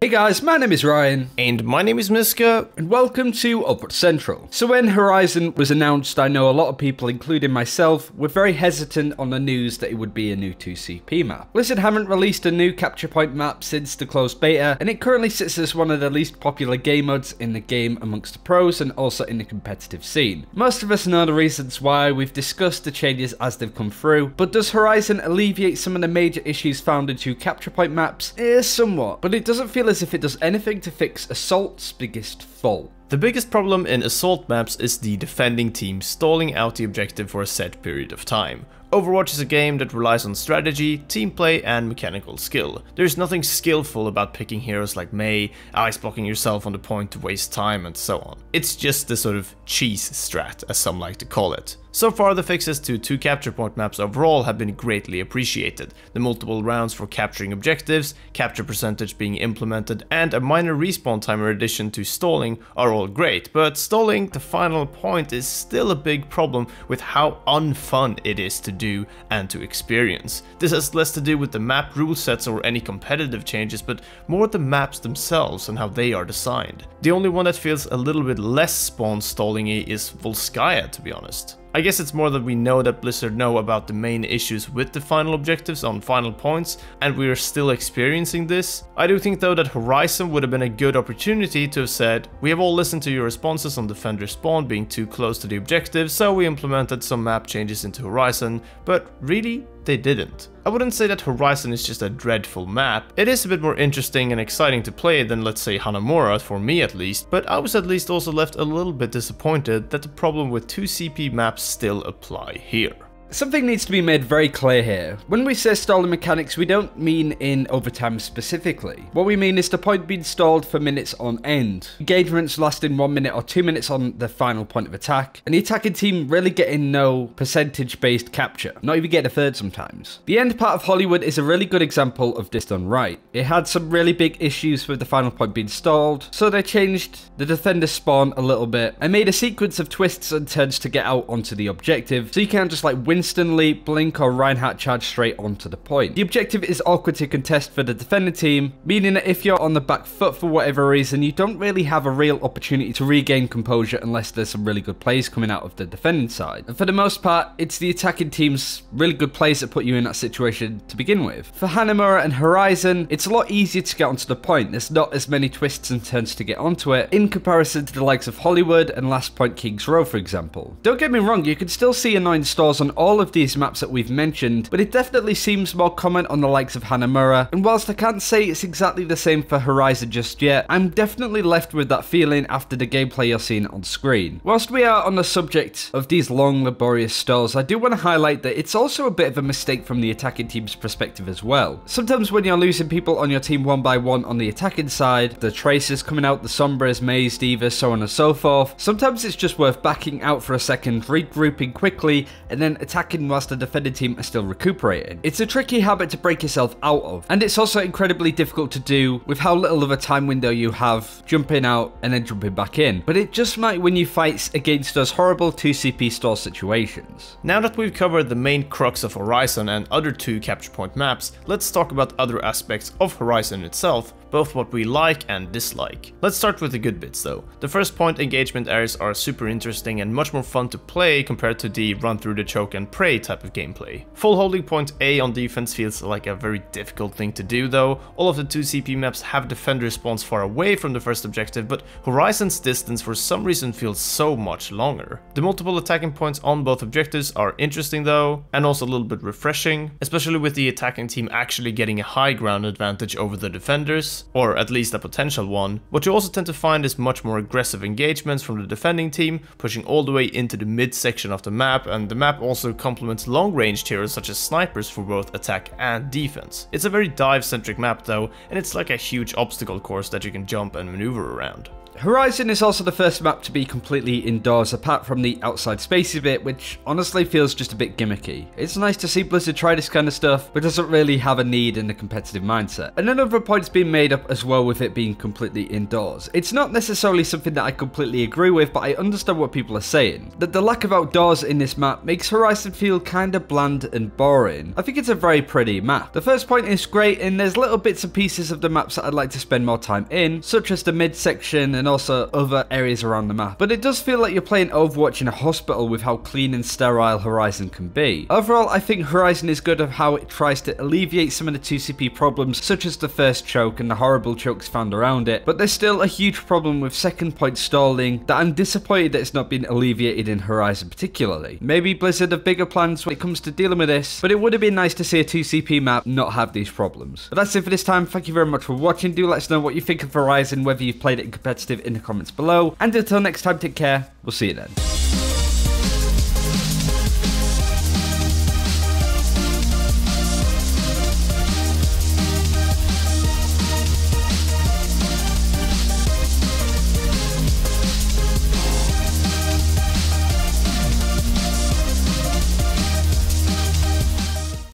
Hey guys, my name is Ryan. And my name is Miska. And welcome to Overwatch Central. So when Horizon was announced, I know a lot of people, including myself, were very hesitant on the news that it would be a new 2CP map. Blizzard haven't released a new capture point map since the closed beta, and it currently sits as one of the least popular game modes in the game amongst the pros and also in the competitive scene. Most of us know the reasons why, we've discussed the changes as they've come through, but does Horizon alleviate some of the major issues found in two capture point maps? Somewhat, but it doesn't feel as if it does anything to fix Assault's biggest fault. The biggest problem in Assault maps is the defending team stalling out the objective for a set period of time. Overwatch is a game that relies on strategy, team play and mechanical skill. There's nothing skillful about picking heroes like Mei, ice blocking yourself on the point to waste time and so on. It's just the sort of cheese strat, as some like to call it. So far the fixes to two capture point maps overall have been greatly appreciated. The multiple rounds for capturing objectives, capture percentage being implemented and a minor respawn timer addition to stalling are all great, but stalling the final point is still a big problem with how unfun it is to do and to experience. This has less to do with the map rule sets or any competitive changes, but more the maps themselves and how they are designed. The only one that feels a little bit less spawn stalling-y is Volskaya, to be honest. I guess it's more that we know that Blizzard know about the main issues with the final objectives on final points, and we are still experiencing this. I do think though that Horizon would have been a good opportunity to have said, we have all listened to your responses on Defender spawn being too close to the objective, so we implemented some map changes into Horizon, but really, they didn't. I wouldn't say that Horizon is just a dreadful map. It is a bit more interesting and exciting to play than, let's say, Hanamura, for me at least, but I was at least also left a little bit disappointed that the problem with 2CP maps still apply here. Something needs to be made very clear here. When we say stalling mechanics, we don't mean in overtime specifically. What we mean is the point being stalled for minutes on end, engagements lasting 1 minute or 2 minutes on the final point of attack, and the attacking team really getting no percentage-based capture, not even getting a third sometimes. The end part of Hollywood is a really good example of this done right. It had some really big issues with the final point being stalled, so they changed the defender spawn a little bit and made a sequence of twists and turns to get out onto the objective, so you can't just like instantly Blink or Reinhardt charge straight onto the point. The objective is awkward to contest for the defender team, meaning that if you're on the back foot for whatever reason, you don't really have a real opportunity to regain composure unless there's some really good plays coming out of the defending side. And for the most part, it's the attacking team's really good plays that put you in that situation to begin with. For Hanamura and Horizon, it's a lot easier to get onto the point. There's not as many twists and turns to get onto it in comparison to the likes of Hollywood and Last Point Kings Row, for example. Don't get me wrong, you can still see annoying stalls on all of these maps that we've mentioned, but it definitely seems more common on the likes of Hanamura, and whilst I can't say it's exactly the same for Horizon just yet, I'm definitely left with that feeling after the gameplay you're seeing on screen. Whilst we are on the subject of these long laborious stalls, I do want to highlight that it's also a bit of a mistake from the attacking team's perspective as well. Sometimes when you're losing people on your team one by one on the attacking side, the Tracers coming out, the Sombras, Maze, Divas, so on and so forth, sometimes it's just worth backing out for a second, regrouping quickly, and then attacking whilst the defending team are still recuperating. It's a tricky habit to break yourself out of, and it's also incredibly difficult to do with how little of a time window you have jumping out and then jumping back in, but it just might win you fights against those horrible 2CP stall situations. Now that we've covered the main crux of Horizon and other two capture point maps, let's talk about other aspects of Horizon itself, both what we like and dislike. Let's start with the good bits though. The first point engagement areas are super interesting and much more fun to play compared to the run through the choke and pray type of gameplay. Full holding point A on defense feels like a very difficult thing to do though. All of the 2CP maps have defender spawns far away from the first objective, but Horizon's distance for some reason feels so much longer. The multiple attacking points on both objectives are interesting though, and also a little bit refreshing, especially with the attacking team actually getting a high ground advantage over the defenders, or at least a potential one. What you also tend to find is much more aggressive engagements from the defending team, pushing all the way into the mid section of the map, and the map also complements long-range heroes such as snipers for both attack and defense. It's a very dive-centric map though, and it's like a huge obstacle course that you can jump and maneuver around. Horizon is also the first map to be completely indoors apart from the outside spacey bit, which honestly feels just a bit gimmicky. It's nice to see Blizzard try this kind of stuff, but doesn't really have a need in the competitive mindset. And another point's been made up as well with it being completely indoors. It's not necessarily something that I completely agree with, but I understand what people are saying. That the lack of outdoors in this map makes Horizon feel kinda bland and boring. I think it's a very pretty map. The first point is great, and there's little bits and pieces of the maps that I'd like to spend more time in, such as the mid section and also other areas around the map. But it does feel like you're playing Overwatch in a hospital with how clean and sterile Horizon can be. Overall, I think Horizon is good of how it tries to alleviate some of the 2CP problems, such as the first choke and the horrible chokes found around it, but there's still a huge problem with second point stalling that I'm disappointed that it's not been alleviated in Horizon particularly. Maybe Blizzard have bigger plans when it comes to dealing with this, but it would have been nice to see a 2CP map not have these problems. But that's it for this time. Thank you very much for watching. Do let us know what you think of Horizon, whether you've played it in competitive in the comments below, and until next time, take care. We'll see you then.